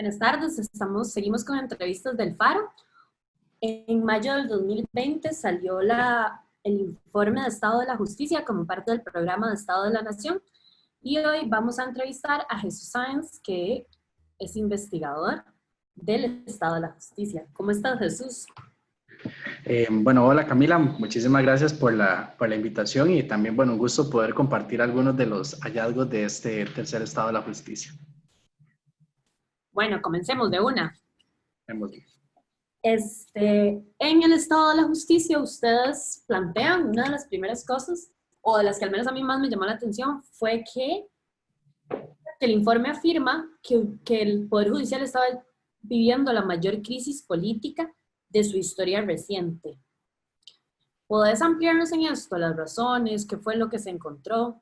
Buenas tardes, seguimos con entrevistas del Faro. En mayo del 2020 salió el informe de Estado de la Justicia como parte del programa de Estado de la Nación y hoy vamos a entrevistar a Jesús Sáenz, que es investigador del Estado de la Justicia. ¿Cómo estás, Jesús? Bueno, hola Camila, muchísimas gracias por la invitación y también, bueno, un gusto poder compartir algunos de los hallazgos de este tercer Estado de la Justicia. Bueno, comencemos de una. Hemos... En el Estado de la Justicia, ustedes plantean una de las primeras cosas, o de las que al menos a mí más me llamó la atención, fue que el informe afirma que el Poder Judicial estaba viviendo la mayor crisis política de su historia reciente. ¿Podés ampliarnos en esto, las razones, qué fue lo que se encontró?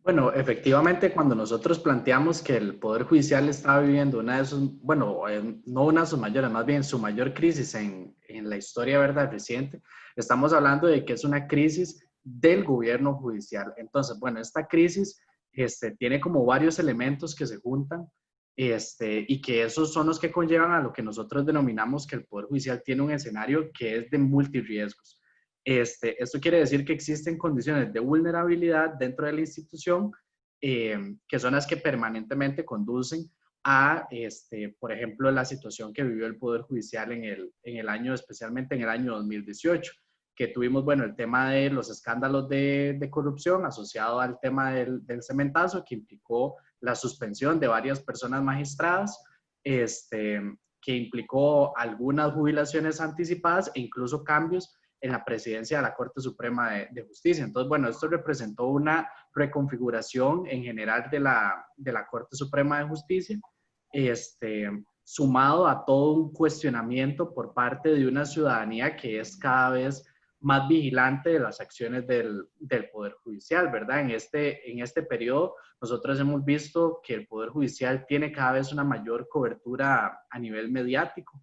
Bueno, efectivamente, cuando nosotros planteamos que el Poder Judicial estaba viviendo una de sus, bueno, no una de sus mayores, más bien su mayor crisis en la historia, ¿verdad?, reciente, estamos hablando de que es una crisis del gobierno judicial. Entonces, bueno, esta crisis tiene como varios elementos que se juntan y que esos son los que conllevan a lo que nosotros denominamos que el Poder Judicial tiene un escenario que es de multirriesgos. Esto quiere decir que existen condiciones de vulnerabilidad dentro de la institución que son las que permanentemente conducen a, por ejemplo, la situación que vivió el Poder Judicial en el año, especialmente en el año 2018, que tuvimos, bueno, el tema de los escándalos de corrupción asociado al tema del cementazo, que implicó la suspensión de varias personas magistradas, que implicó algunas jubilaciones anticipadas e incluso cambios en la presidencia de la Corte Suprema de Justicia. Entonces, bueno, esto representó una reconfiguración en general de la Corte Suprema de Justicia, sumado a todo un cuestionamiento por parte de una ciudadanía que es cada vez más vigilante de las acciones del Poder Judicial, ¿verdad? En este periodo, nosotros hemos visto que el Poder Judicial tiene cada vez una mayor cobertura a nivel mediático.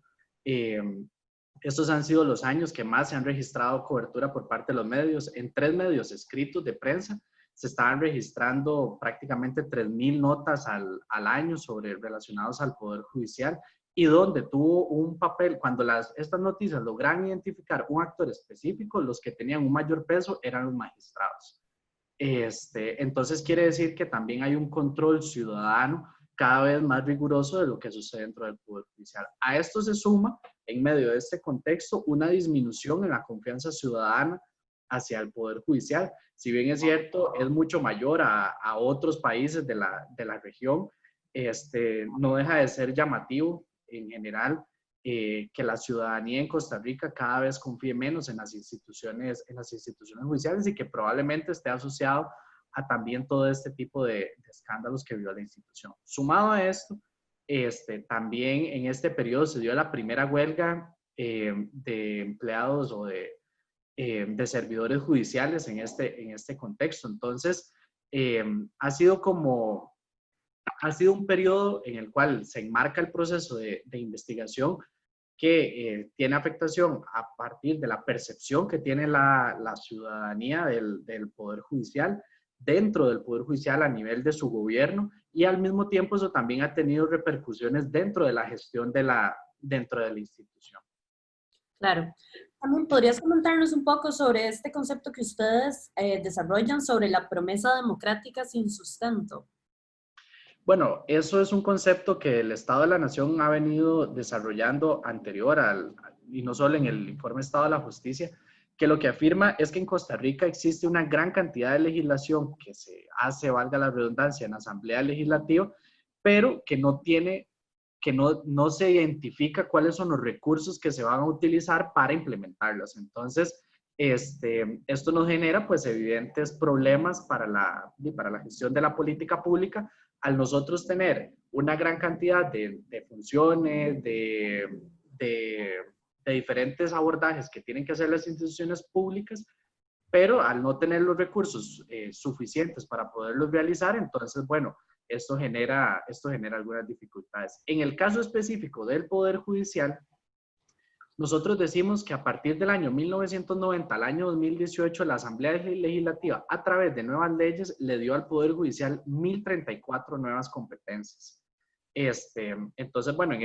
Estos han sido los años que más se han registrado cobertura por parte de los medios. En 3 medios escritos de prensa se estaban registrando prácticamente 3,000 notas al año relacionados al Poder Judicial, y donde tuvo un papel, cuando estas noticias logran identificar un actor específico, los que tenían un mayor peso eran los magistrados. Entonces quiere decir que también hay un control ciudadano cada vez más riguroso de lo que sucede dentro del Poder Judicial. A esto se suma, en medio de este contexto, una disminución en la confianza ciudadana hacia el Poder Judicial. Si bien es cierto, es mucho mayor a otros países de la región, no deja de ser llamativo en general que la ciudadanía en Costa Rica cada vez confíe menos en las instituciones judiciales, y que probablemente esté asociado a también todo este tipo de escándalos que vio la institución. Sumado a esto, también en este periodo se dio la primera huelga de empleados o de servidores judiciales en este contexto. Entonces, ha sido un periodo en el cual se enmarca el proceso de investigación que tiene afectación a partir de la percepción que tiene la ciudadanía del Poder Judicial, dentro del Poder Judicial a nivel de su gobierno, y al mismo tiempo eso también ha tenido repercusiones dentro de la gestión dentro de la institución. Claro. También podrías comentarnos un poco sobre este concepto que ustedes desarrollan sobre la promesa democrática sin sustento. Bueno, eso es un concepto que el Estado de la Nación ha venido desarrollando anterior y no solo en el informe Estado de la Justicia, que lo que afirma es que en Costa Rica existe una gran cantidad de legislación que se hace, valga la redundancia, en la Asamblea Legislativa, pero que no se identifica cuáles son los recursos que se van a utilizar para implementarlos. Entonces, esto nos genera pues evidentes problemas para la gestión de la política pública, al nosotros tener una gran cantidad de funciones, de diferentes abordajes que tienen que hacer las instituciones públicas, pero al no tener los recursos suficientes para poderlos realizar, entonces, bueno, esto genera algunas dificultades. En el caso específico del Poder Judicial, nosotros decimos que a partir del año 1990 al año 2018, la Asamblea Legislativa, a través de nuevas leyes, le dio al Poder Judicial 1,034 nuevas competencias. Entonces, bueno, en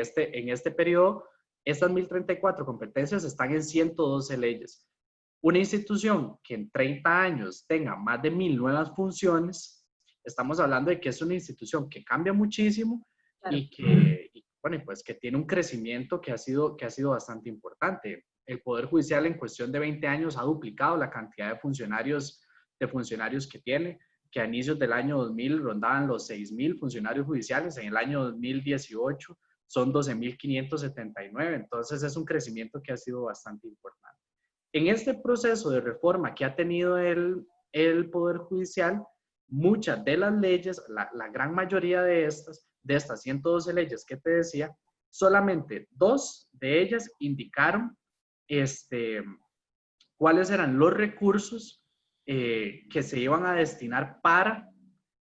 este periodo, estas 1034 competencias están en 112 leyes. Una institución que en 30 años tenga más de 1000 nuevas funciones, estamos hablando de que es una institución que cambia muchísimo Claro. bueno, pues que tiene un crecimiento que ha sido bastante importante. El Poder Judicial en cuestión de 20 años ha duplicado la cantidad de funcionarios que tiene, que a inicios del año 2000 rondaban los 6000 funcionarios judiciales, en el año 2018 son 12.579, entonces es un crecimiento que ha sido bastante importante. En este proceso de reforma que ha tenido el Poder Judicial, muchas de las leyes, la gran mayoría de estas 112 leyes que te decía, solamente 2 de ellas indicaron cuáles eran los recursos que se iban a destinar para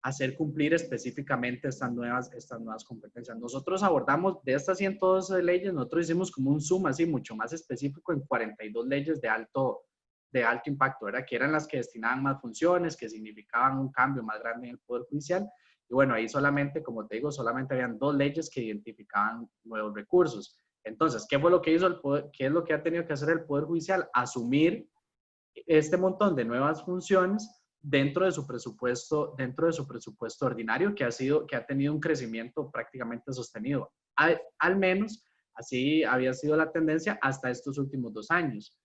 hacer cumplir específicamente estas nuevas competencias. Nosotros abordamos de estas 112 leyes, nosotros hicimos como un zoom así mucho más específico en 42 leyes de alto impacto, ¿verdad? Que eran las que destinaban más funciones, que significaban un cambio más grande en el Poder Judicial. Y bueno, ahí solamente, como te digo, solamente habían 2 leyes que identificaban nuevos recursos. Entonces, ¿qué fue lo que hizo el Poder? ¿Qué es lo que ha tenido que hacer el Poder Judicial? Asumir este montón de nuevas funciones dentro de su presupuesto ordinario, que ha tenido un crecimiento prácticamente sostenido. Al menos así había sido la tendencia hasta estos últimos 2 años.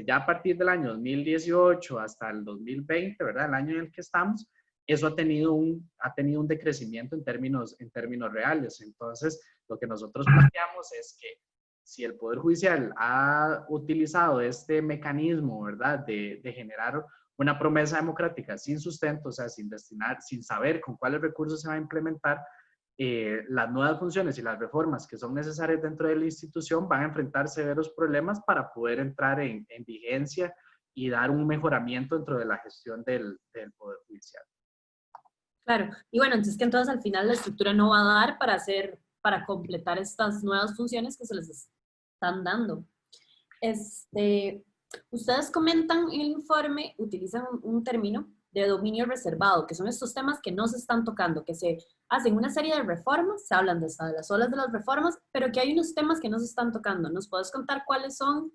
Ya a partir del año 2018 hasta el 2020, ¿verdad? El año en el que estamos, eso ha tenido un decrecimiento en términos reales. Entonces, lo que nosotros planteamos es que si el Poder Judicial ha utilizado este mecanismo, ¿verdad?, de generar una promesa democrática sin sustento, o sea, sin saber con cuáles recursos se va a implementar, las nuevas funciones y las reformas que son necesarias dentro de la institución van a enfrentar severos problemas para poder entrar en vigencia y dar un mejoramiento dentro de la gestión del Poder Judicial. Claro, y bueno, entonces que entonces al final la estructura no va a dar para completar estas nuevas funciones que se les están dando. Ustedes comentan en el informe, utilizan un término de dominio reservado, que son estos temas que no se están tocando, que se hacen una serie de reformas, se hablan de las olas de las reformas, pero que hay unos temas que no se están tocando. ¿Nos puedes contar cuáles son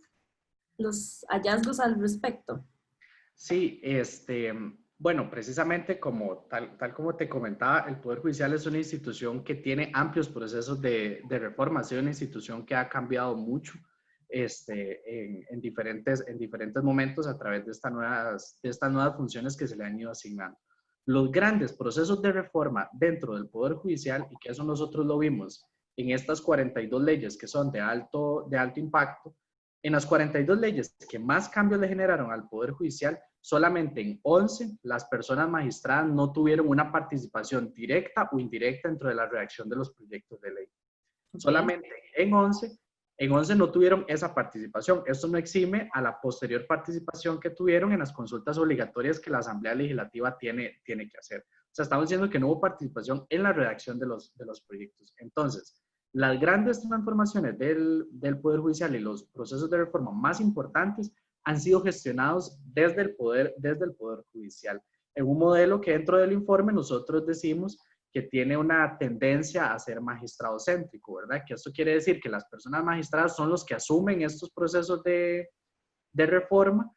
los hallazgos al respecto? Sí, bueno, precisamente tal como te comentaba, el Poder Judicial es una institución que tiene amplios procesos de reforma, ha sido una institución que ha cambiado mucho en diferentes momentos a través de estas nuevas funciones que se le han ido asignando. Los grandes procesos de reforma dentro del Poder Judicial, y que eso nosotros lo vimos en estas 42 leyes que son de alto impacto, en las 42 leyes que más cambios le generaron al Poder Judicial, solamente en 11 las personas magistradas no tuvieron una participación directa o indirecta dentro de la redacción de los proyectos de ley. Okay. Solamente en 11 no tuvieron esa participación. Esto no exime a la posterior participación que tuvieron en las consultas obligatorias que la Asamblea Legislativa tiene que hacer. O sea, estamos diciendo que no hubo participación en la redacción de los proyectos. Entonces, las grandes transformaciones del Poder Judicial y los procesos de reforma más importantes han sido gestionados desde el Poder Judicial, en un modelo que dentro del informe nosotros decimos que tiene una tendencia a ser magistradocéntrico, ¿verdad? Que esto quiere decir que las personas magistradas son los que asumen estos procesos de reforma.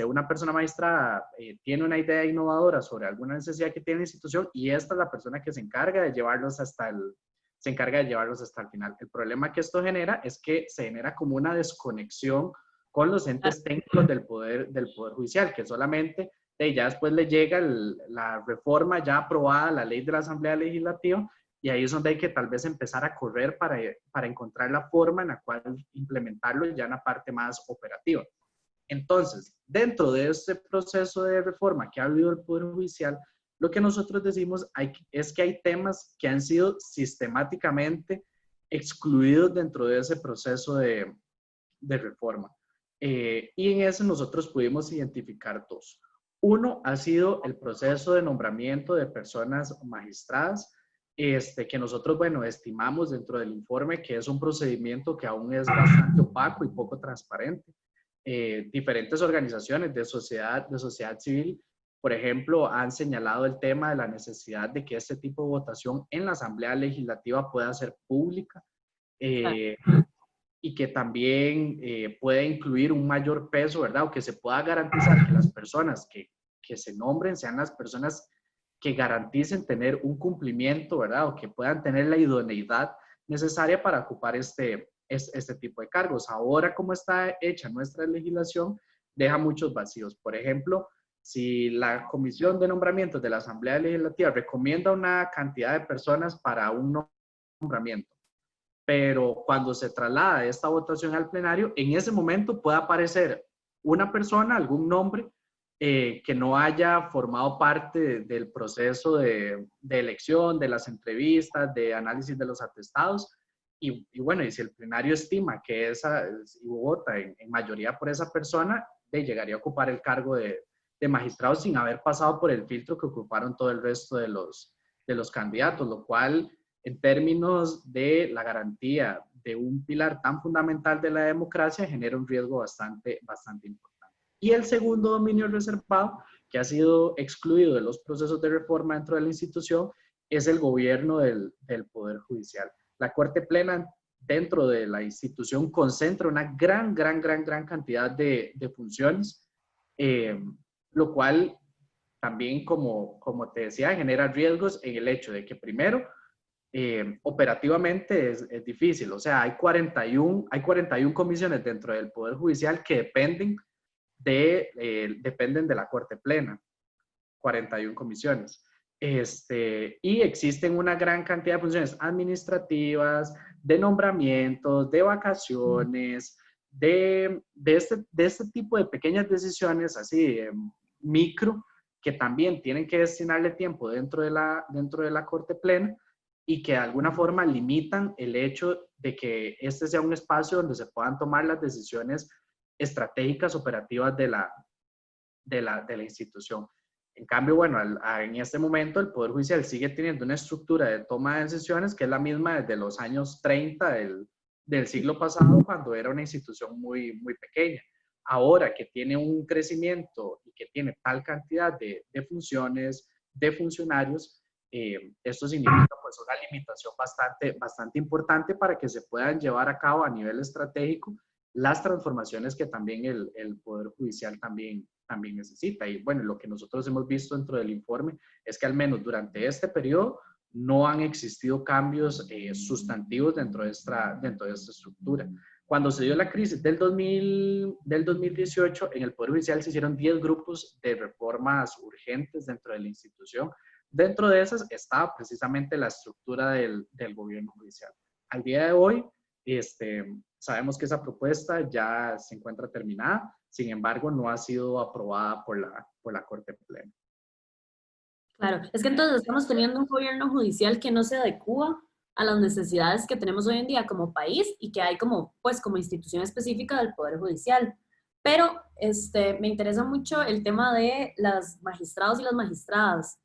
Una persona magistrada tiene una idea innovadora sobre alguna necesidad que tiene la institución y esta es la persona que se encarga de llevarlos hasta el final. El problema que esto genera es que se genera como una desconexión con los entes técnicos del poder Judicial, que solamente ya después le llega la reforma ya aprobada, la ley de la Asamblea Legislativa, y ahí es donde hay que tal vez empezar a correr para encontrar la forma en la cual implementarlo ya en la parte más operativa. Entonces, dentro de este proceso de reforma que ha habido el Poder Judicial, lo que nosotros decimos es que hay temas que han sido sistemáticamente excluidos dentro de ese proceso de reforma. Y en eso nosotros pudimos identificar 2. Uno ha sido el proceso de nombramiento de personas magistradas, que nosotros, bueno, estimamos dentro del informe que es un procedimiento que aún es bastante opaco y poco transparente. Diferentes organizaciones de sociedad civil por ejemplo, han señalado el tema de la necesidad de que este tipo de votación en la Asamblea Legislativa pueda ser pública, y que también pueda incluir un mayor peso, ¿verdad? O que se pueda garantizar que las personas que se nombren sean las personas que garanticen tener un cumplimiento, ¿verdad? O que puedan tener la idoneidad necesaria para ocupar este tipo de cargos. Ahora, como está hecha nuestra legislación, deja muchos vacíos. Por ejemplo, si la Comisión de Nombramientos de la Asamblea Legislativa recomienda una cantidad de personas para un nombramiento, pero cuando se traslada esta votación al plenario, en ese momento puede aparecer una persona, algún nombre, que no haya formado parte del proceso de elección, de las entrevistas, de análisis de los atestados, y bueno, y si el plenario estima que y vota en mayoría por esa persona, llegaría a ocupar el cargo de magistrado sin haber pasado por el filtro que ocuparon todo el resto de los candidatos, lo cual, en términos de la garantía de un pilar tan fundamental de la democracia, genera un riesgo bastante importante. Y el segundo dominio reservado, que ha sido excluido de los procesos de reforma dentro de la institución, es el gobierno del Poder Judicial. La Corte Plena dentro de la institución concentra una gran cantidad de funciones, lo cual también, como te decía, genera riesgos en el hecho de que primero, operativamente es difícil. O sea, hay 41 comisiones dentro del Poder Judicial que dependen de la Corte Plena, 41 comisiones. Y existen una gran cantidad de funciones administrativas, de nombramientos, de vacaciones, de este tipo de pequeñas decisiones así micro, que también tienen que destinarle tiempo dentro de la Corte Plena, y que de alguna forma limitan el hecho de que este sea un espacio donde se puedan tomar las decisiones estratégicas operativas de la institución. En cambio, bueno, en este momento el Poder Judicial sigue teniendo una estructura de toma de decisiones que es la misma desde los años 30 del siglo pasado, cuando era una institución muy pequeña. Ahora que tiene un crecimiento y que tiene tal cantidad de funciones, de funcionarios, esto significa pues una limitación bastante importante para que se puedan llevar a cabo a nivel estratégico las transformaciones que también el Poder Judicial también necesita. Y bueno, lo que nosotros hemos visto dentro del informe es que al menos durante este periodo no han existido cambios sustantivos dentro de esta estructura. Cuando se dio la crisis del 2018, en el Poder Judicial se hicieron 10 grupos de reformas urgentes dentro de la institución. Dentro de esas estaba precisamente la estructura del gobierno judicial. Al día de hoy, sabemos que esa propuesta ya se encuentra terminada, sin embargo, no ha sido aprobada por la Corte Plena. Claro, es que entonces estamos teniendo un gobierno judicial que no se adecúa a las necesidades que tenemos hoy en día como país y que hay como institución específica del Poder Judicial. Pero me interesa mucho el tema de los magistrados y las magistradas,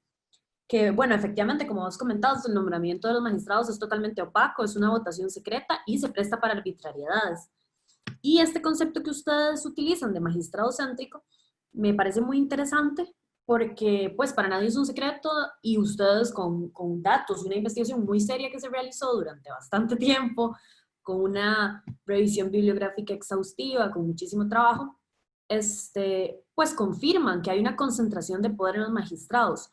que bueno, efectivamente, como vos comentabas, el nombramiento de los magistrados es totalmente opaco, es una votación secreta y se presta para arbitrariedades. Y este concepto que ustedes utilizan de magistrado céntrico me parece muy interesante porque pues para nadie es un secreto y ustedes con datos, una investigación muy seria que se realizó durante bastante tiempo, con una revisión bibliográfica exhaustiva, con muchísimo trabajo, pues confirman que hay una concentración de poder en los magistrados.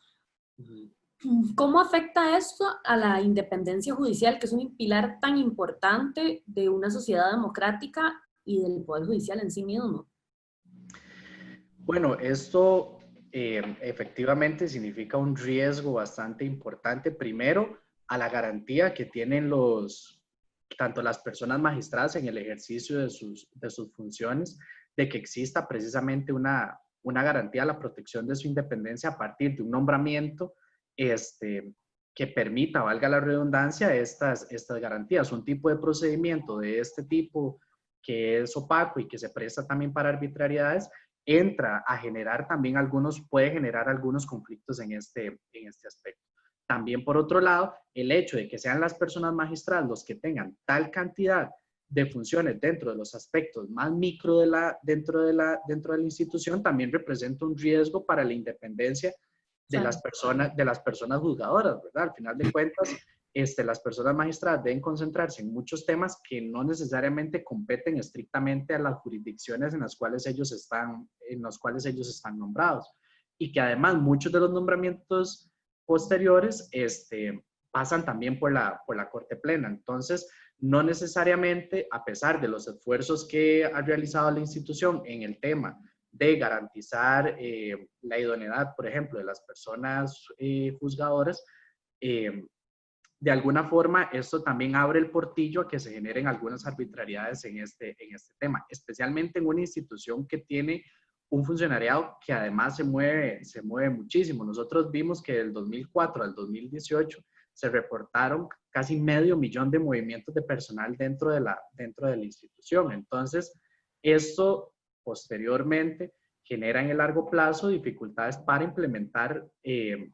¿Cómo afecta esto a la independencia judicial, que es un pilar tan importante de una sociedad democrática y del Poder Judicial en sí mismo? Bueno, esto efectivamente significa un riesgo bastante importante, primero, a la garantía que tienen tanto las personas magistradas en el ejercicio de sus funciones, de que exista precisamente una garantía a la protección de su independencia a partir de un nombramiento que permita, valga la redundancia, estas garantías. Un tipo de procedimiento de este tipo que es opaco y que se presta también para arbitrariedades, entra a generar también puede generar algunos conflictos en este aspecto. También, por otro lado, el hecho de que sean las personas magistradas los que tengan tal cantidad de funciones dentro de los aspectos más micro dentro de la institución también representa un riesgo para la independencia de las personas juzgadoras, ¿verdad? Al final de cuentas, las personas magistradas deben concentrarse en muchos temas que no necesariamente competen estrictamente a las jurisdicciones en las cuales ellos están nombrados. Y que además muchos de los nombramientos posteriores pasan también por la Corte Plena. Entonces, no necesariamente, a pesar de los esfuerzos que ha realizado la institución en el tema de garantizar la idoneidad, por ejemplo, de las personas juzgadoras, de alguna forma esto también abre el portillo a que se generen algunas arbitrariedades en este tema, especialmente en una institución que tiene un funcionariado que además se mueve muchísimo. Nosotros vimos que del 2004 al 2018 se reportaron casi 500,000 de movimientos de personal dentro de la institución. Entonces, esto posteriormente genera en el largo plazo dificultades para implementar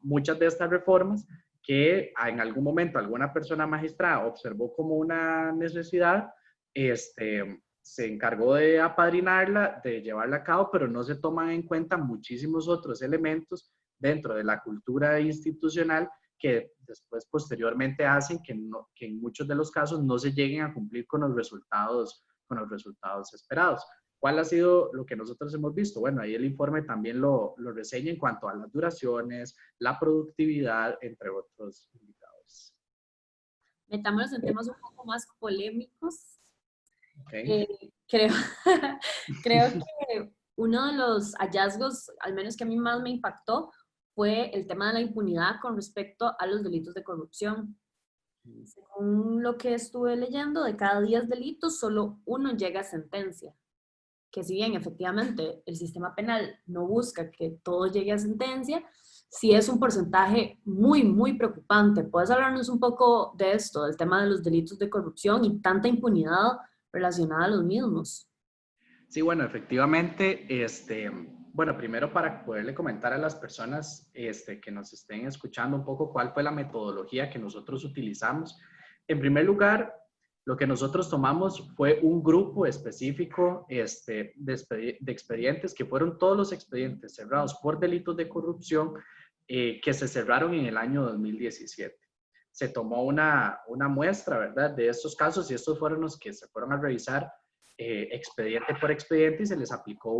muchas de estas reformas que en algún momento alguna persona magistrada observó como una necesidad, se encargó de apadrinarla, de llevarla a cabo, pero no se toman en cuenta muchísimos otros elementos dentro de la cultura institucional que después posteriormente hacen que en muchos de los casos no se lleguen a cumplir con los resultados esperados. ¿Cuál ha sido lo que nosotros hemos visto? Bueno, ahí el informe también lo reseña en cuanto a las duraciones, la productividad, entre otros indicadores. Metámonos en temas un poco más polémicos. Okay. Creo que uno de los hallazgos, al menos que a mí más me impactó, fue el tema de la impunidad con respecto a los delitos de corrupción. Según lo que estuve leyendo, de cada 10 delitos, solo uno llega a sentencia. Que si bien efectivamente el sistema penal no busca que todo llegue a sentencia, sí es un porcentaje muy, muy preocupante. ¿Puedes hablarnos un poco de esto, del tema de los delitos de corrupción y tanta impunidad relacionada a los mismos? Sí, bueno, efectivamente, bueno, primero para poderle comentar a las personas que nos estén escuchando un poco cuál fue la metodología que nosotros utilizamos. En primer lugar, lo que nosotros tomamos fue un grupo específico de expedientes, que fueron todos los expedientes cerrados por delitos de corrupción que se cerraron en el año 2017. Se tomó una muestra, ¿verdad?, de estos casos, y estos fueron los que se fueron a revisar expediente por expediente, y se les aplicó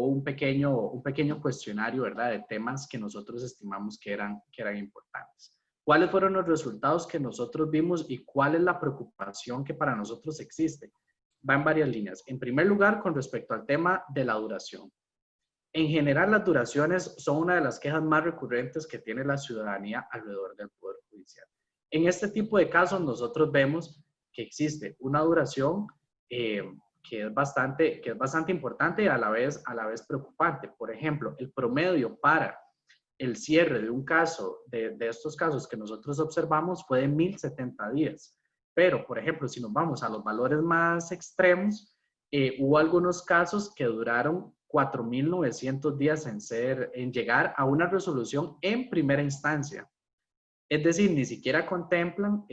un pequeño cuestionario, ¿verdad?, de temas que nosotros estimamos que eran importantes. ¿Cuáles fueron los resultados que nosotros vimos y cuál es la preocupación que para nosotros existe? Va en varias líneas. En primer lugar, con respecto al tema de la duración. En general, las duraciones son una de las quejas más recurrentes que tiene la ciudadanía alrededor del Poder Judicial. En este tipo de casos, nosotros vemos que existe una duración que es bastante importante y a la vez preocupante. Por ejemplo, el promedio para el cierre de un caso, de estos casos que nosotros observamos, fue de 1,070 días. Pero, por ejemplo, si nos vamos a los valores más extremos, hubo algunos casos que duraron 4,900 días en llegar a una resolución en primera instancia. Es decir, ni siquiera contemplan,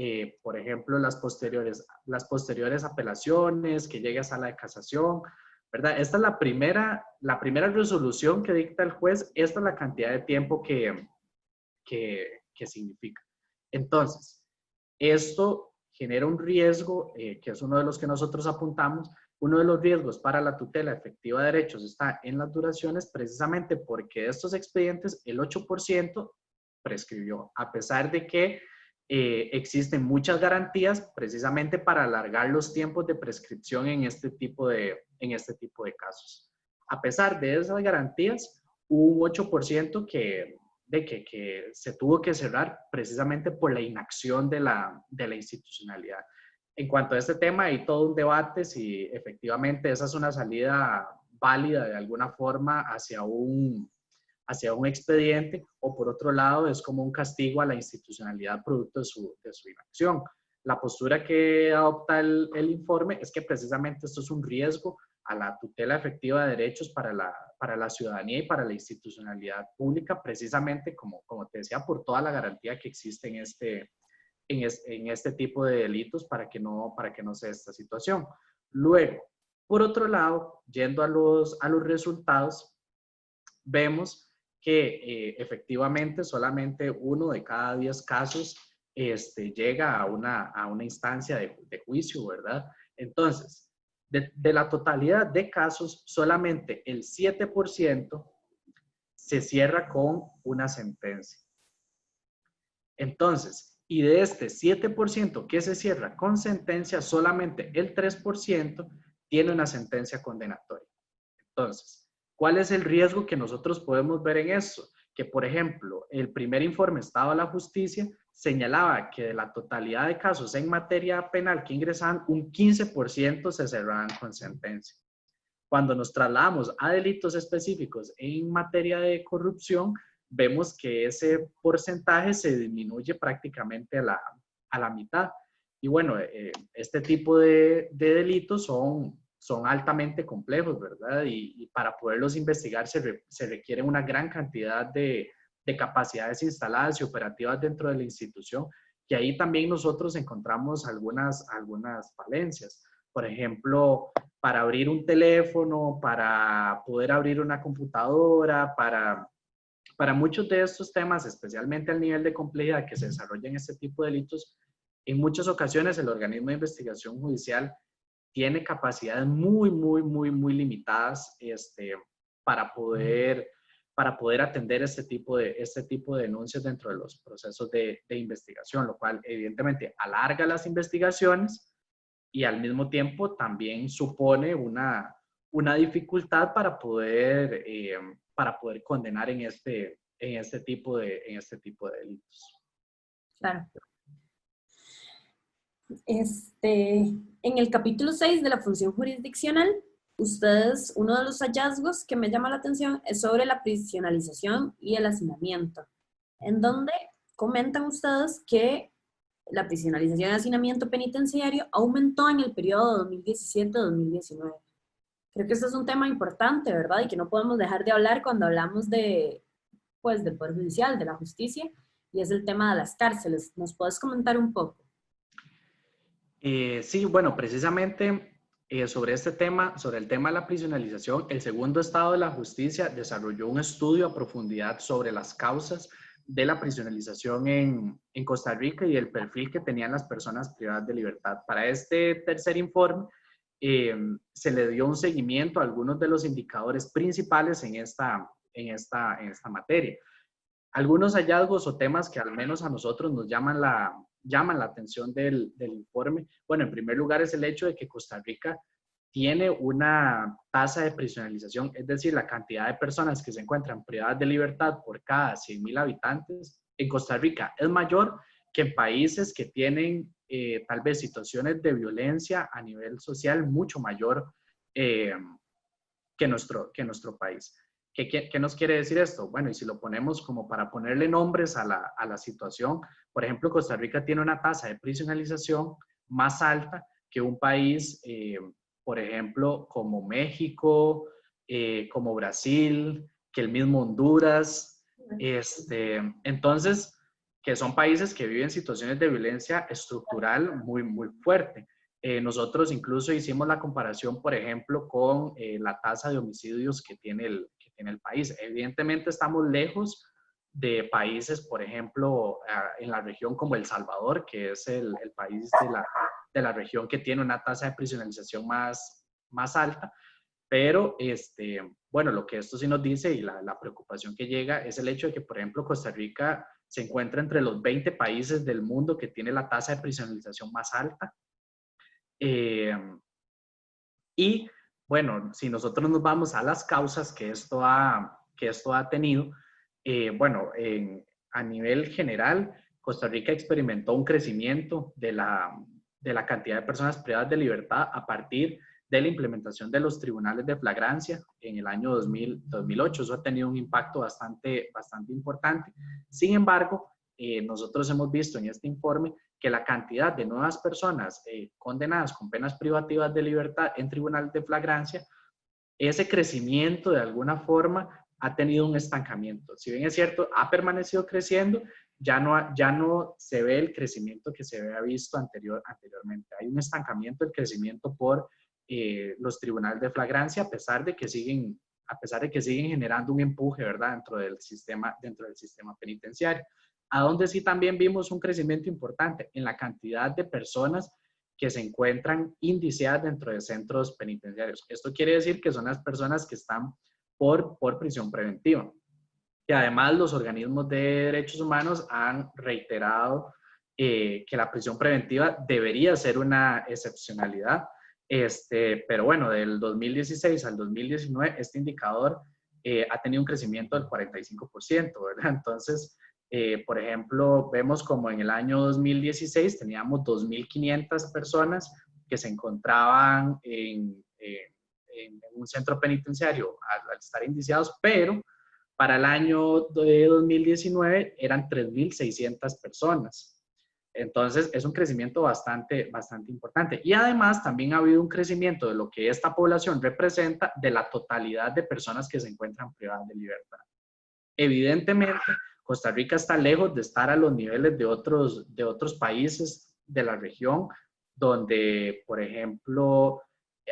por ejemplo, las posteriores apelaciones, que llegue a sala de casación, ¿verdad? Esta es la primera resolución que dicta el juez. Esta es la cantidad de tiempo que significa. Entonces, esto genera un riesgo, que es uno de los que nosotros apuntamos. Uno de los riesgos para la tutela efectiva de derechos está en las duraciones, precisamente porque de estos expedientes el 8% prescribió, a pesar de que existen muchas garantías precisamente para alargar los tiempos de prescripción en este tipo de casos. A pesar de esas garantías, hubo un 8% que se tuvo que cerrar precisamente por la inacción de la institucionalidad. En cuanto a este tema, hay todo un debate si efectivamente esa es una salida válida de alguna forma hacia un expediente, o por otro lado es como un castigo a la institucionalidad producto de su inacción. La postura que adopta el informe es que precisamente esto es un riesgo a la tutela efectiva de derechos para la ciudadanía y para la institucionalidad pública, precisamente como te decía, por toda la garantía que existe en este tipo de delitos para que no se dé esta situación. Luego, por otro lado, yendo a los resultados, vemos que efectivamente solamente 1 de cada 10 casos llega a una instancia de juicio, ¿verdad? Entonces, de la totalidad de casos, solamente el 7% se cierra con una sentencia. Entonces, y de este 7% que se cierra con sentencia, solamente el 3% tiene una sentencia condenatoria. Entonces, ¿cuál es el riesgo que nosotros podemos ver en eso? Que, por ejemplo, el primer informe Estado de la Justicia señalaba que de la totalidad de casos en materia penal que ingresaban, un 15% se cerraban con sentencia. Cuando nos trasladamos a delitos específicos en materia de corrupción, vemos que ese porcentaje se disminuye prácticamente a la mitad. Y bueno, este tipo de delitos son altamente complejos, ¿verdad? Y para poderlos investigar se requiere una gran cantidad de capacidades instaladas y operativas dentro de la institución, que ahí también nosotros encontramos algunas falencias. Por ejemplo, para abrir un teléfono, para poder abrir una computadora, para muchos de estos temas, especialmente al nivel de complejidad que se desarrolla en este tipo de delitos, en muchas ocasiones el organismo de investigación judicial tiene capacidades muy limitadas para poder atender este tipo de denuncias dentro de los procesos de investigación, lo cual evidentemente alarga las investigaciones y al mismo tiempo también supone una dificultad para poder condenar en este tipo de delitos. Claro. En el capítulo 6 de la función jurisdiccional, ustedes, uno de los hallazgos que me llama la atención es sobre la prisionalización y el hacinamiento, en donde comentan ustedes que la prisionalización y hacinamiento penitenciario aumentó en el periodo 2017-2019. Creo que este es un tema importante, ¿verdad? Y que no podemos dejar de hablar cuando hablamos del Poder Judicial, de la justicia, y es el tema de las cárceles. ¿Nos puedes comentar un poco? Sí, bueno, precisamente sobre este tema, sobre el tema de la prisionalización, el segundo estado de la justicia desarrolló un estudio a profundidad sobre las causas de la prisionalización en Costa Rica y el perfil que tenían las personas privadas de libertad. Para este tercer informe se le dio un seguimiento a algunos de los indicadores principales en esta materia. Algunos hallazgos o temas que al menos a nosotros nos llaman la atención del informe. Bueno, en primer lugar es el hecho de que Costa Rica tiene una tasa de prisionalización, es decir, la cantidad de personas que se encuentran privadas de libertad por cada 100,000 habitantes en Costa Rica es mayor que en países que tienen tal vez situaciones de violencia a nivel social mucho mayor que nuestro país. ¿Qué nos quiere decir esto? Bueno, y si lo ponemos como para ponerle nombres a la situación, por ejemplo, Costa Rica tiene una tasa de prisionalización más alta que un país, por ejemplo, como México, como Brasil, que el mismo Honduras. Entonces, que son países que viven situaciones de violencia estructural muy fuerte. Nosotros incluso hicimos la comparación, por ejemplo, con la tasa de homicidios que tiene el país. Evidentemente estamos lejos de países, por ejemplo, en la región como El Salvador, que es el país de la región que tiene una tasa de prisionalización más alta. Pero, bueno, lo que esto sí nos dice y la preocupación que llega es el hecho de que, por ejemplo, Costa Rica se encuentra entre los 20 países del mundo que tiene la tasa de prisionalización más alta. Y bueno, si nosotros nos vamos a las causas que esto ha tenido, bueno, a nivel general, Costa Rica experimentó un crecimiento de la cantidad de personas privadas de libertad a partir de la implementación de los tribunales de flagrancia en el año 2008. Eso ha tenido un impacto bastante importante. Sin embargo, nosotros hemos visto en este informe que la cantidad de nuevas personas condenadas con penas privativas de libertad en tribunales de flagrancia, ese crecimiento de alguna forma ha tenido un estancamiento. Si bien es cierto, ha permanecido creciendo, ya no se ve el crecimiento que se había visto anteriormente. Hay un estancamiento del crecimiento por los tribunales de flagrancia, a pesar de que siguen generando un empuje, ¿verdad?, dentro del sistema penitenciario. A donde sí también vimos un crecimiento importante en la cantidad de personas que se encuentran indiciadas dentro de centros penitenciarios. Esto quiere decir que son las personas que están por prisión preventiva. Y además los organismos de derechos humanos han reiterado que la prisión preventiva debería ser una excepcionalidad. Pero bueno, del 2016 al 2019 este indicador ha tenido un crecimiento del 45%, ¿verdad? Entonces, por ejemplo, vemos como en el año 2016 teníamos 2.500 personas que se encontraban en un centro penitenciario al estar indiciados, pero para el año de 2019 eran 3.600 personas. Entonces, es un crecimiento bastante importante. Y además, también ha habido un crecimiento de lo que esta población representa de la totalidad de personas que se encuentran privadas de libertad. Evidentemente, Costa Rica está lejos de estar a los niveles de otros países de la región, donde, por ejemplo,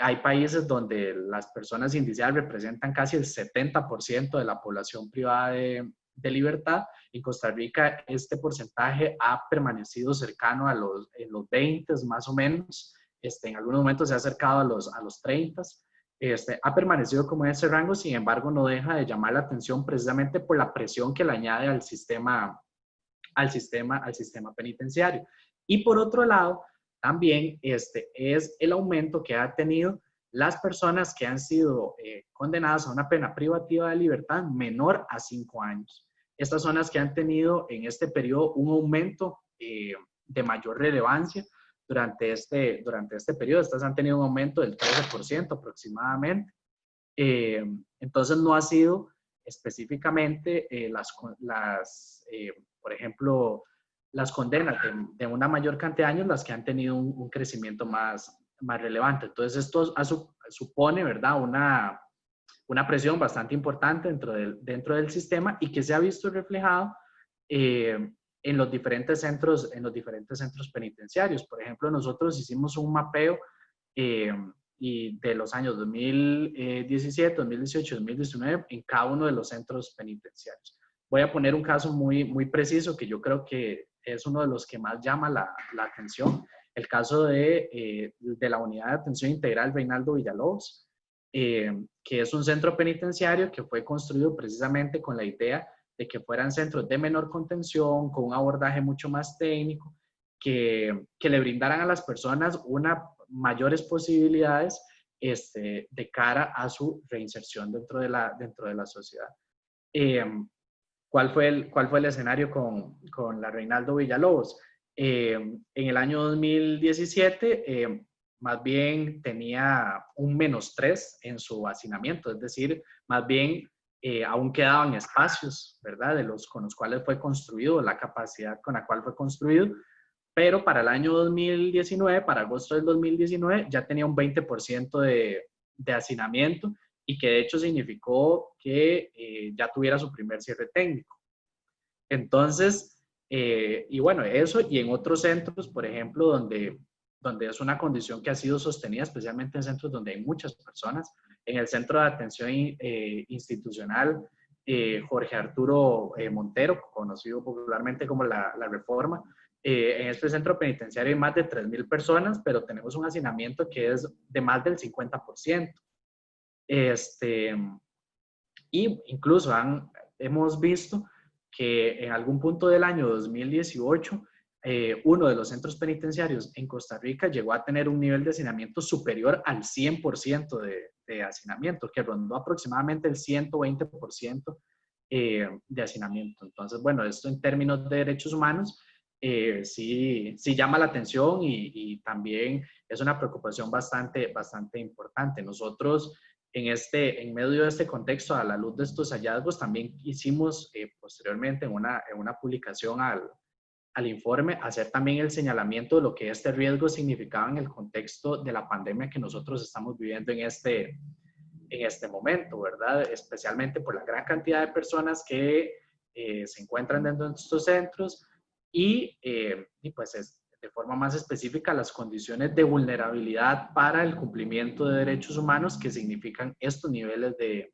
hay países donde las personas indiciadas representan casi el 70% de la población privada de libertad. En Costa Rica este porcentaje ha permanecido cercano en los 20 más o menos. En algunos momentos se ha acercado a los 30. Ha permanecido como en ese rango, sin embargo no deja de llamar la atención precisamente por la presión que le añade al sistema penitenciario. Y por otro lado, también es el aumento que ha tenido las personas que han sido condenadas a una pena privativa de libertad menor a 5 años. Estas son las que han tenido en este periodo un aumento de mayor relevancia durante este periodo. Estas han tenido un aumento del 13% aproximadamente. Entonces no ha sido específicamente por ejemplo, las condenas de una mayor cantidad de años las que han tenido un crecimiento más relevante. Entonces esto supone, ¿verdad?, una presión bastante importante dentro del sistema y que se ha visto reflejado en los diferentes centros penitenciarios. Por ejemplo, nosotros hicimos un mapeo y de los años 2017, 2018, 2019 en cada uno de los centros penitenciarios. Voy a poner un caso muy preciso que yo creo que es uno de los que más llama la atención, el caso de la Unidad de Atención Integral Reinaldo Villalobos, que es un centro penitenciario que fue construido precisamente con la idea de que fueran centros de menor contención, con un abordaje mucho más técnico, que le brindaran a las personas mayores posibilidades de cara a su reinserción dentro de la sociedad. ¿Cuál fue el escenario con la Reinaldo Villalobos? En el año 2017, más bien tenía un -3 en su hacinamiento, es decir, más bien aún quedaban espacios, ¿verdad?, con los cuales fue construido, la capacidad con la cual fue construido, pero para el año 2019, para agosto del 2019, ya tenía un 20% de hacinamiento y que de hecho significó que ya tuviera su primer cierre técnico. Entonces, y bueno, eso y en otros centros, por ejemplo, donde es una condición que ha sido sostenida, especialmente en centros donde hay muchas personas, en el Centro de Atención Institucional Jorge Arturo Montero, conocido popularmente como la Reforma. En este centro penitenciario hay más de 3.000 personas, pero tenemos un hacinamiento que es de más del 50%. Y incluso hemos visto que en algún punto del año 2018, uno de los centros penitenciarios en Costa Rica llegó a tener un nivel de hacinamiento superior al 100% de hacinamiento, que rondó aproximadamente el 120% de hacinamiento. Entonces, bueno, esto en términos de derechos humanos sí llama la atención y también es una preocupación bastante importante. Nosotros en medio de este contexto, a la luz de estos hallazgos, también hicimos posteriormente en una publicación al informe, hacer también el señalamiento de lo que este riesgo significaba en el contexto de la pandemia que nosotros estamos viviendo en en este momento, ¿verdad? Especialmente por la gran cantidad de personas que se encuentran dentro de estos centros y pues es, de forma más específica las condiciones de vulnerabilidad para el cumplimiento de derechos humanos que significan estos niveles de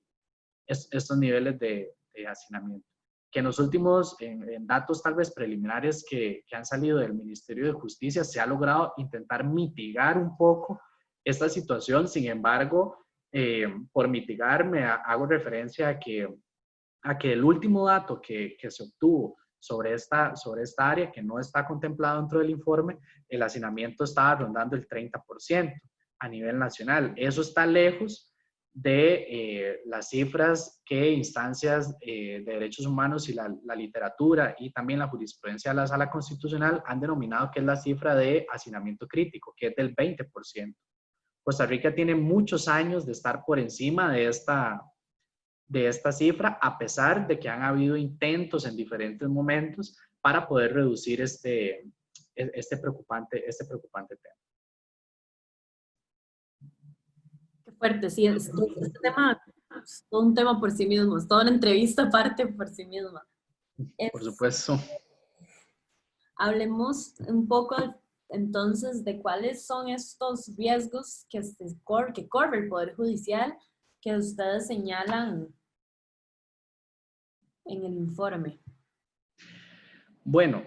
hacinamiento. Que en los últimos en datos tal vez preliminares que han salido del Ministerio de Justicia se ha logrado intentar mitigar un poco esta situación. Sin embargo, por mitigar me hago referencia a que el último dato que se obtuvo sobre esta área, que no está contemplado dentro del informe, el hacinamiento estaba rondando el 30% a nivel nacional. Eso está lejos de las cifras que instancias de derechos humanos y la literatura y también la jurisprudencia de la Sala Constitucional han denominado que es la cifra de hacinamiento crítico, que es del 20%. Costa Rica tiene muchos años de estar por encima de esta cifra, a pesar de que han habido intentos en diferentes momentos para poder reducir este preocupante tema. Qué fuerte, sí, este tema es todo un tema por sí mismo, es toda una entrevista aparte por sí misma. Por supuesto. Hablemos un poco entonces de cuáles son estos riesgos que corre el Poder Judicial que ustedes señalan en el informe. Bueno,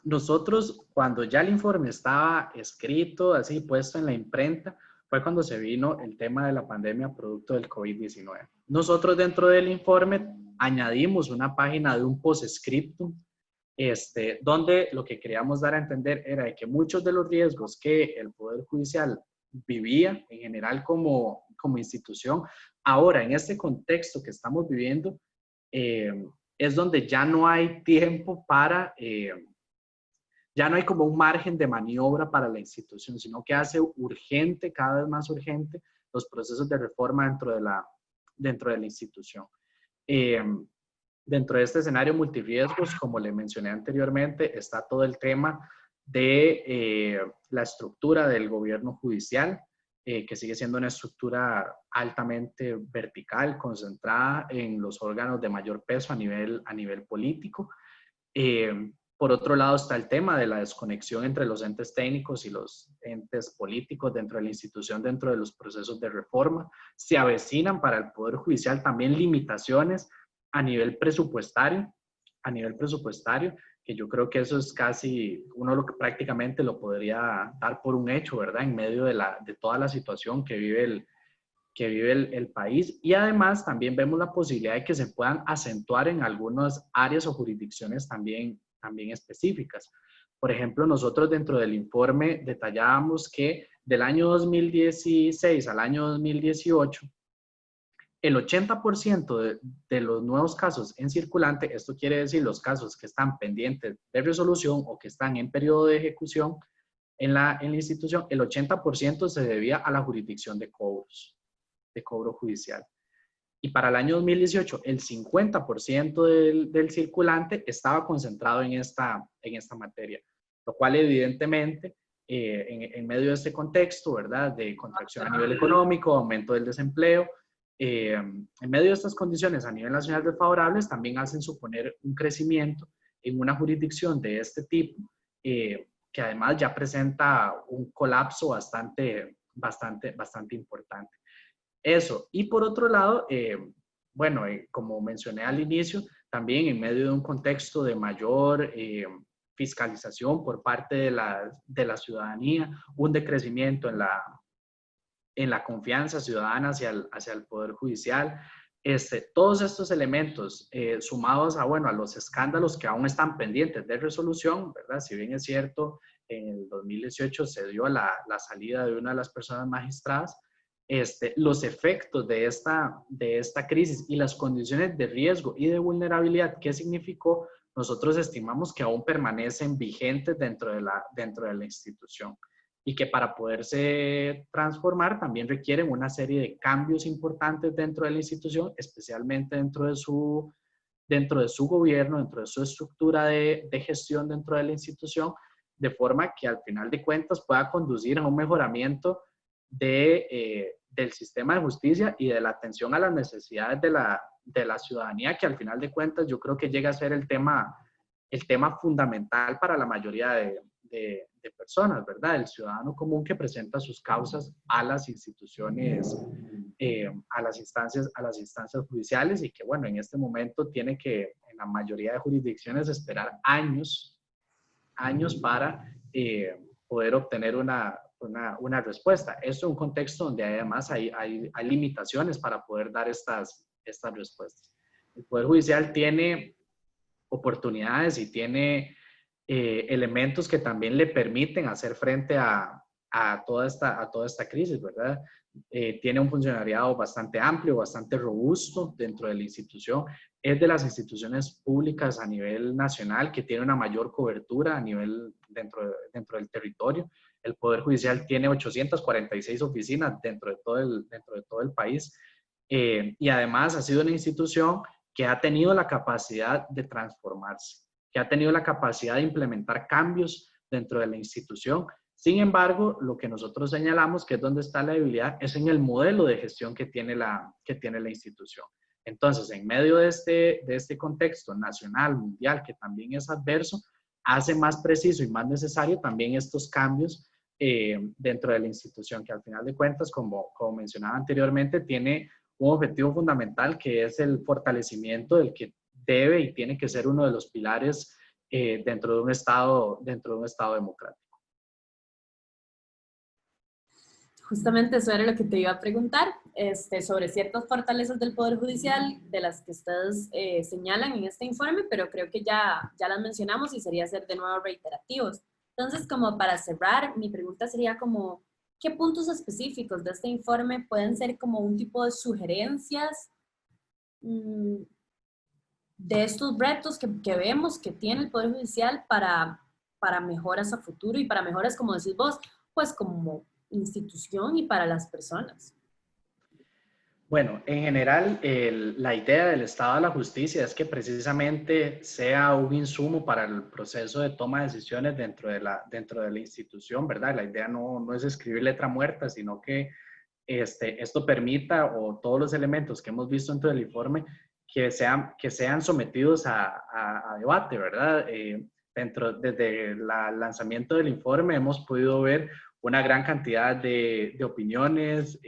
nosotros cuando ya el informe estaba escrito, así puesto en la imprenta, fue cuando se vino el tema de la pandemia producto del COVID-19. Nosotros dentro del informe añadimos una página de un postscriptum, donde lo que queríamos dar a entender era de que muchos de los riesgos que el Poder Judicial vivía en general como institución, ahora en este contexto que estamos viviendo, es donde ya no hay tiempo ya no hay como un margen de maniobra para la institución, sino que hace urgente, cada vez más urgente, los procesos de reforma dentro de la institución. Dentro de este escenario multirriesgos, como le mencioné anteriormente, está todo el tema de la estructura del gobierno judicial, que sigue siendo una estructura altamente vertical, concentrada en los órganos de mayor peso a nivel político. Por otro lado está el tema de la desconexión entre los entes técnicos y los entes políticos dentro de la institución, dentro de los procesos de reforma. Se avecinan para el Poder Judicial también limitaciones a nivel presupuestario, que yo creo que eso es casi, uno prácticamente lo podría dar por un hecho, ¿verdad? En medio de toda la situación que vive el país. Y además también vemos la posibilidad de que se puedan acentuar en algunas áreas o jurisdicciones también específicas. Por ejemplo, nosotros dentro del informe detallábamos que del año 2016 al año 2018, el 80% de los nuevos casos en circulante, esto quiere decir los casos que están pendientes de resolución o que están en periodo de ejecución en la institución, el 80% se debía a la jurisdicción de cobro judicial. Y para el año 2018, el 50% del circulante estaba concentrado en esta materia, lo cual evidentemente, en medio de este contexto, ¿verdad?, de contracción a nivel económico, aumento del desempleo, en medio de estas condiciones a nivel nacional desfavorables, también hacen suponer un crecimiento en una jurisdicción de este tipo, que además ya presenta un colapso bastante importante. Eso. Y por otro lado, bueno, como mencioné al inicio, también en medio de un contexto de mayor fiscalización por parte de la ciudadanía, un decrecimiento en la confianza ciudadana hacia el Poder Judicial. Todos estos elementos sumados a los escándalos que aún están pendientes de resolución, ¿verdad? Si bien es cierto, en el 2018 se dio la salida de una de las personas magistradas, los efectos de esta crisis y las condiciones de riesgo y de vulnerabilidad que significó, nosotros estimamos que aún permanecen vigentes dentro de la institución y que para poderse transformar también requieren una serie de cambios importantes dentro de la institución, especialmente dentro de su gobierno, dentro de su estructura de gestión dentro de la institución, de forma que al final de cuentas pueda conducir a un mejoramiento de del sistema de justicia y de la atención a las necesidades de la ciudadanía, que al final de cuentas yo creo que llega a ser el tema fundamental para la mayoría de personas, ¿verdad? El ciudadano común que presenta sus causas a las instituciones, a las instancias judiciales, y que, bueno, en este momento tiene que, en la mayoría de jurisdicciones, esperar años para poder obtener una respuesta. Esto en un contexto donde además hay limitaciones para poder dar estas respuestas. El Poder Judicial tiene oportunidades y tiene elementos que también le permiten hacer frente a toda esta crisis, ¿verdad? Tiene un funcionariado bastante amplio, bastante robusto dentro de la institución. Es de las instituciones públicas a nivel nacional que tiene una mayor cobertura a nivel dentro del territorio. El Poder Judicial tiene 846 oficinas dentro de todo el país, y además ha sido una institución que ha tenido la capacidad de transformarse, que ha tenido la capacidad de implementar cambios dentro de la institución. Sin embargo, lo que nosotros señalamos, que es donde está la debilidad, es en el modelo de gestión que tiene la institución. Entonces, en medio de este contexto nacional, mundial, que también es adverso, hace más preciso y más necesario también estos cambios dentro de la institución, que al final de cuentas, como mencionaba anteriormente, tiene un objetivo fundamental, que es el fortalecimiento del que debe y tiene que ser uno de los pilares dentro de un Estado democrático. Justamente eso era lo que te iba a preguntar, sobre ciertas fortalezas del Poder Judicial de las que ustedes señalan en este informe, pero creo que ya las mencionamos y sería ser de nuevo reiterativos. Entonces, como para cerrar, mi pregunta sería como, ¿qué puntos específicos de este informe pueden ser como un tipo de sugerencias de estos retos que vemos que tiene el Poder Judicial para mejoras a futuro y para mejoras, como decís vos, pues como institución y para las personas? Bueno, en general, la idea del Estado de la Justicia es que precisamente sea un insumo para el proceso de toma de decisiones dentro de la institución, ¿verdad? La idea no es escribir letra muerta, sino que esto permita, o todos los elementos que hemos visto dentro del informe, que sean sometidos a debate, ¿verdad? Desde el lanzamiento del informe hemos podido ver una gran cantidad de opiniones,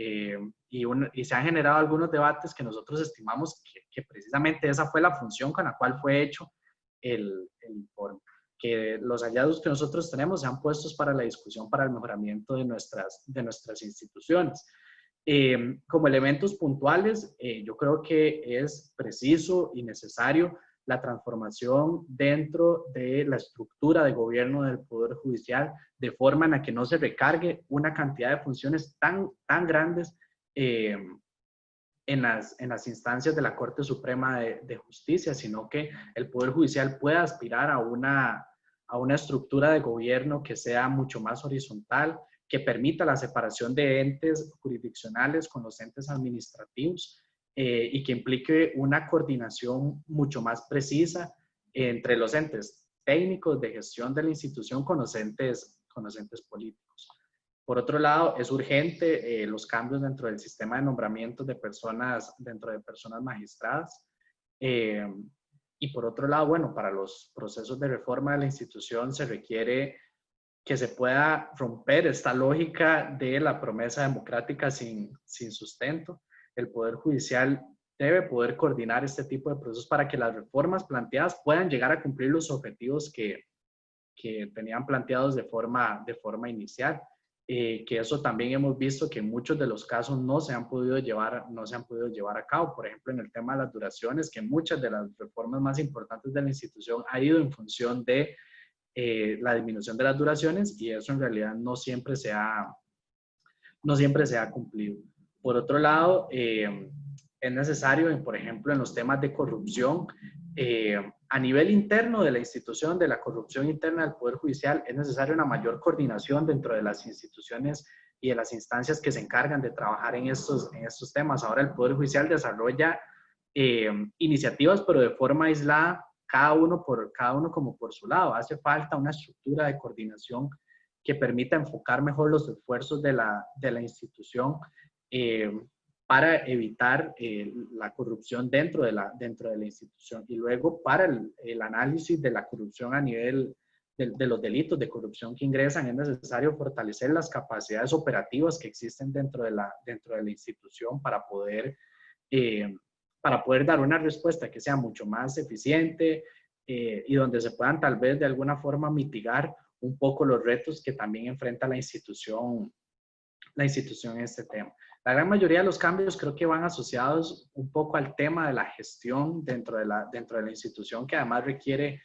y se han generado algunos debates que nosotros estimamos que precisamente esa fue la función con la cual fue hecho el informe. Que los hallazgos que nosotros tenemos sean puestos para la discusión, para el mejoramiento de nuestras instituciones. Como elementos puntuales, yo creo que es preciso y necesario la transformación dentro de la estructura de gobierno del Poder Judicial, de forma en la que no se recargue una cantidad de funciones tan grandes en las instancias de la Corte Suprema de Justicia, sino que el Poder Judicial pueda aspirar a una estructura de gobierno que sea mucho más horizontal, que permita la separación de entes jurisdiccionales con los entes administrativos, y que implique una coordinación mucho más precisa entre los entes técnicos de gestión de la institución con los entes políticos. Por otro lado, es urgente los cambios dentro del sistema de nombramientos dentro de personas magistradas. Y por otro lado, bueno, para los procesos de reforma de la institución se requiere que se pueda romper esta lógica de la promesa democrática sin sustento. El Poder Judicial debe poder coordinar este tipo de procesos para que las reformas planteadas puedan llegar a cumplir los objetivos que tenían planteados de forma inicial. Que eso también hemos visto que en muchos de los casos no se han podido llevar a cabo. Por ejemplo, en el tema de las duraciones, que muchas de las reformas más importantes de la institución ha ido en función de la disminución de las duraciones, y eso en realidad no siempre se ha cumplido. Por otro lado, es necesario, por ejemplo, en los temas de corrupción, a nivel interno de la institución, de la corrupción interna del Poder Judicial, es necesaria una mayor coordinación dentro de las instituciones y de las instancias que se encargan de trabajar en estos temas. Ahora el Poder Judicial desarrolla iniciativas, pero de forma aislada, cada uno como por su lado. Hace falta una estructura de coordinación que permita enfocar mejor los esfuerzos de la institución para evitar la corrupción dentro de la institución, y luego para el análisis de la corrupción a nivel de los delitos de corrupción que ingresan. Es necesario fortalecer las capacidades operativas que existen dentro de la institución para poder dar una respuesta que sea mucho más eficiente, y donde se puedan tal vez de alguna forma mitigar un poco los retos que también enfrenta la institución en este tema. La gran mayoría de los cambios creo que van asociados un poco al tema de la gestión dentro de la institución, que además requiere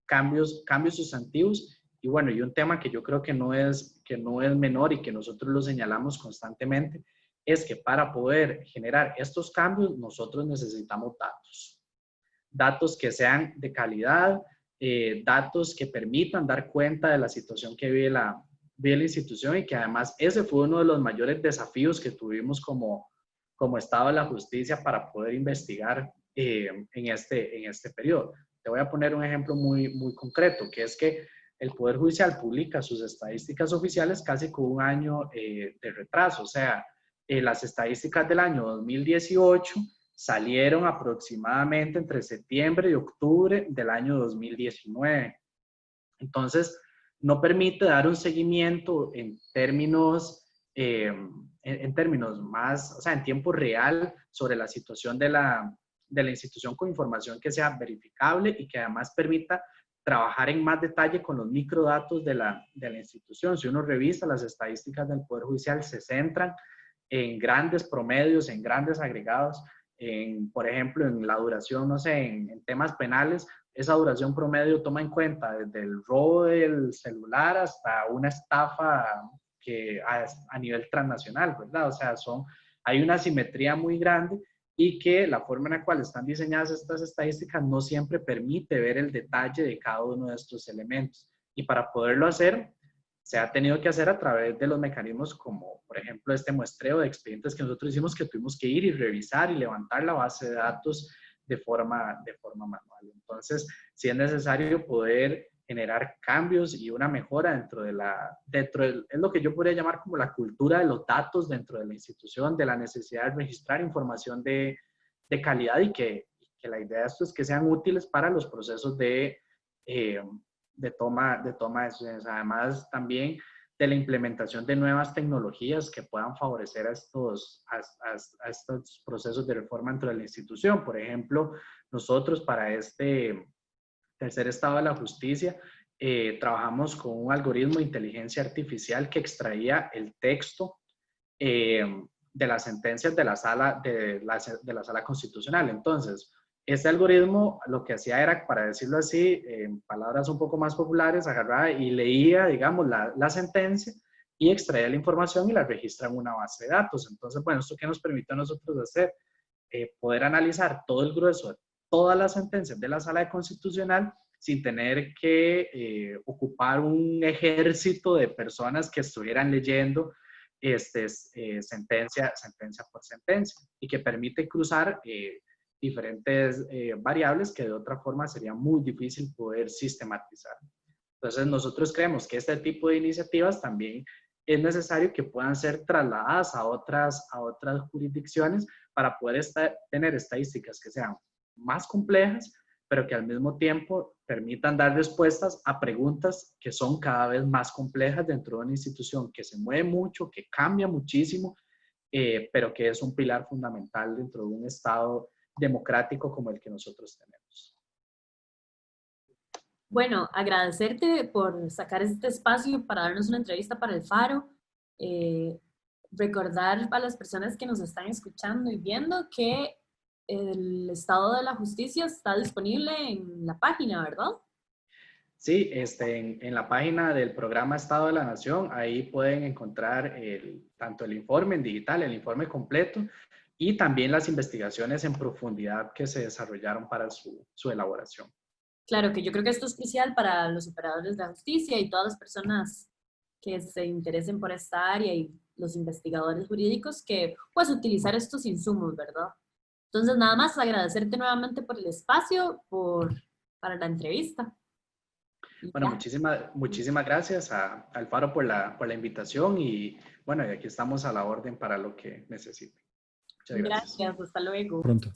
cambios sustantivos. Y bueno, y un tema que yo creo que no es menor y que nosotros lo señalamos constantemente, es que para poder generar estos cambios nosotros necesitamos datos que sean de calidad, datos que permitan dar cuenta de la situación que vive la institución, y que además ese fue uno de los mayores desafíos que tuvimos como Estado de la Justicia para poder investigar en este periodo. Te voy a poner un ejemplo muy concreto, que es que el Poder Judicial publica sus estadísticas oficiales casi con un año de retraso. O sea, las estadísticas del año 2018 salieron aproximadamente entre septiembre y octubre del año 2019. Entonces, no permite dar un seguimiento en términos más, o sea, en tiempo real sobre la situación de la institución, con información que sea verificable y que además permita trabajar en más detalle con los microdatos de la institución. Si uno revisa las estadísticas del Poder Judicial, se centran en grandes promedios, en grandes agregados, por ejemplo, en la duración, no sé, en temas penales. Esa duración promedio toma en cuenta desde el robo del celular hasta una estafa que a nivel transnacional, ¿verdad? O sea, hay una asimetría muy grande, y que la forma en la cual están diseñadas estas estadísticas no siempre permite ver el detalle de cada uno de estos elementos. Y para poderlo hacer, se ha tenido que hacer a través de los mecanismos como, por ejemplo, este muestreo de expedientes que nosotros hicimos, que tuvimos que ir y revisar y levantar la base de datos de forma manual. Entonces, sí es necesario poder generar cambios y una mejora es lo que yo podría llamar como la cultura de los datos dentro de la institución, de la necesidad de registrar información de calidad, y que la idea de esto es que sean útiles para los procesos de toma de decisiones. Además, también de la implementación de nuevas tecnologías que puedan favorecer a estos procesos de reforma dentro de la institución. Por ejemplo, nosotros para este tercer estado de la justicia trabajamos con un algoritmo de inteligencia artificial que extraía el texto de las sentencias de la sala constitucional. Entonces, este algoritmo lo que hacía era, para decirlo así, en palabras un poco más populares, agarraba y leía, digamos, la sentencia, y extraía la información y la registra en una base de datos. Entonces, bueno, ¿esto qué nos permite a nosotros hacer? Poder analizar todo el grueso de todas las sentencias de la sala constitucional sin tener que ocupar un ejército de personas que estuvieran leyendo sentencia por sentencia, y que permite cruzar diferentes variables que de otra forma sería muy difícil poder sistematizar. Entonces, nosotros creemos que este tipo de iniciativas también es necesario que puedan ser trasladadas a otras jurisdicciones para poder tener estadísticas que sean más complejas, pero que al mismo tiempo permitan dar respuestas a preguntas que son cada vez más complejas dentro de una institución que se mueve mucho, que cambia muchísimo, pero que es un pilar fundamental dentro de un Estado democrático como el que nosotros tenemos. Bueno, agradecerte por sacar este espacio para darnos una entrevista para el Faro. Recordar a las personas que nos están escuchando y viendo que el estado de la justicia está disponible en la página, ¿verdad? Sí, en la página del programa Estado de la Nación, ahí pueden encontrar tanto el informe en digital, el informe completo, y también las investigaciones en profundidad que se desarrollaron para su elaboración. Claro que yo creo que esto es crucial para los operadores de la justicia y todas las personas que se interesen por esta área, y los investigadores jurídicos, que pues utilizar estos insumos, ¿verdad? Entonces, nada más agradecerte nuevamente por el espacio, para la entrevista. Bueno, muchísimas gracias a Alfaro por la invitación y bueno, y aquí estamos a la orden para lo que necesite. Muchas gracias. Gracias, hasta luego. Pronto.